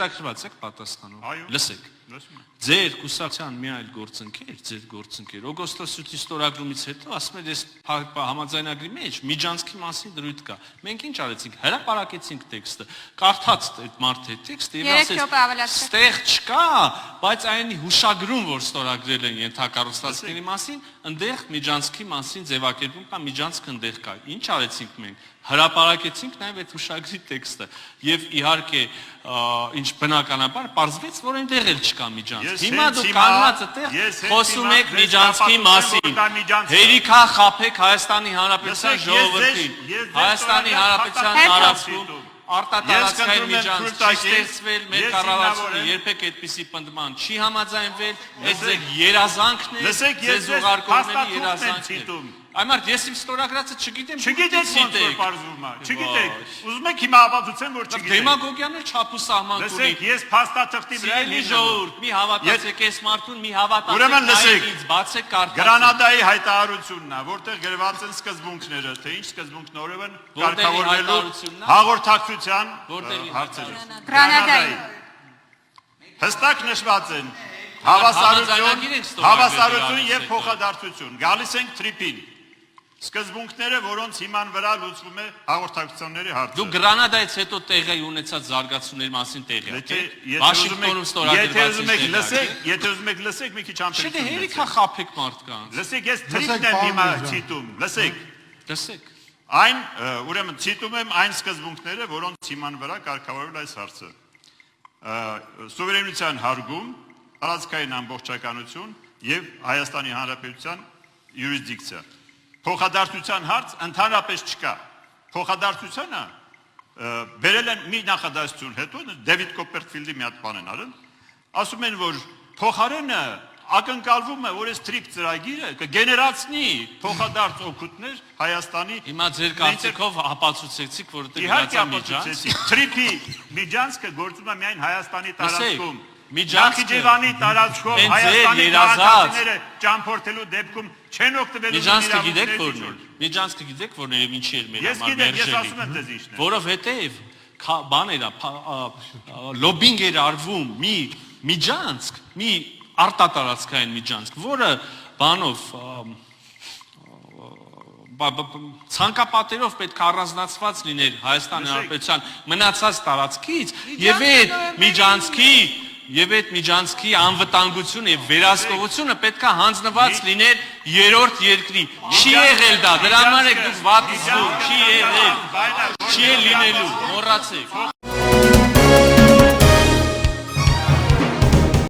հետաքրքրված եք պատասխանով։ Լսեք։ Ձեր կուսակցության մի այլ գործընկեր, օգոստոսի ստորագրումից հետո ասում էր, ես համաձայնագրի մեջ Միջանցքի մասին դրույթ կա։ Մենք ինչ արեցինք, հրապարակեցինք տեքստը, կարդաց այդ մարդը տեքստը եւ ասեց, ստեղ չկա, բայց այն հուշագրում, որ ստորագրել են ենթակառուցվածքների մասին, ընդեղ Միջանցքի մասին ձևակերպում կա, Միջանցքը ընդեղ կա։ Ինչ արեցինք մենք։ Հրապարակեցինք նաև այդ հուշագրի տեքստը եւ իհարկե ինչ բնականաբար պարզվեց որ այնտեղ էլ չկա Միջանցք հիմա դուք կանգնած այդտեղ խոսում եք Միջանցքի մասին հերիքա խափեք Հայաստանի Հանրապետության ժողովրդին Հայաստանի Հանրապետության տարածքում արտատարածքային Միջանցք չի ստեղծվել մեր կառավարությունը երբեք այդպիսի պնդման չի համաձայնվել այդ ձեր երազանքն է ձեզ ուղարկողների երազանքն է Այմարդ, ես իմ ստորագրածը չգիտեմ, չգիտեք ոնց որ պարզվում է, չգիտեք, ուզում եք հիմա ապացուցեմ, որ չգիտեք։ Դեմագոգիան էլ չափ ու սահման կունի։ Լսեք, ես փաստաթղթի վրա եմ ժողովուրդ, մի հավատացեք այս մարդուն, մի հավատացեք Ուրեմն լսեք, բացեք կարդացեք։ Գրանադայի հայտարարությունն է, որտեղ գրված են սկզբունքները, թե ինչ սկզբունքներով են կարգավորվելու հաղորդակցության հարցերը։ Գրանադայի։ Հստակ նշված են հավասարություն եւ փոխադարձություն։ Գալիս ենք թրիփին։ Սկզբունքները, որոնց հիման վրա լուծվում է հաղորդակցությունների հարցը։ Դու Գրանադայից հետո տեղի ունեցած զարգացումների մասին տեղյակ եք։ Վաշինգտոնում ստորագրված Եթե ուզում եք լսեք, մի քիչ ամփոփ։ Չէ, հերիքա խափեք մարդկանց։ Լսեք, ես թրիփն եմ հիմա ցիտում։ Լսեք։ Այն, ուրեմն ցիտում եմ այն սկզբունքները, որոնց հիման վրա կարգավորվել այս հարցը։ Սուվերենության հարգում տարածքային ամբողջականություն եւ Հայաստանի Հանրապետության յուրիսդիկցիա։ Փոխադարձության հարց ընդհանրապես չկա։ Փոխադարձությունը բերել են մի նախադասություն հետո Դեվիդ Կոպերֆիլդի մի հատ բան են արել։ Ասում են, որ փոխարենը ակնկալվում է, որ այս թրիփ ծրագիրը կգեներացնի փոխադարձ օգուտներ Հայաստանի։ Հիմա ձեր կարծիքով ապացուցեցիք, որ դա իհարկե ապացուցեցիք։ Թրիփի Միջանցքը գործում է միայն Հայաստանի տարածքում։ Նախիջևանի տարածքով Հայաստանի քաղաքացիները ճամփորդելու դեպքում չեն օգտվելու իրավունքներից։ Միջանցքը գիտեք որն է ինչի էր մեր համար մերժելի։ Ես ասում եմ դες ինչն է։ Որովհետև բաներ լոբինգ էր արվում մի Միջանցք, մի արտատարածքային Միջանցք, որը բանով ցանկապատերով պետք է առանձնացված լիներ Հայաստանի Հանրապետության մնացած տարածքից եւ այդ Միջանցքի անվտանգությունը եւ վերահսկողությունը պետք է հանձնված լիներ երրորդ երկրի։ Չի եղել դա, դրա համար եք դուք վատ զգում, չի եղել, չի լինելու, մոռացեք։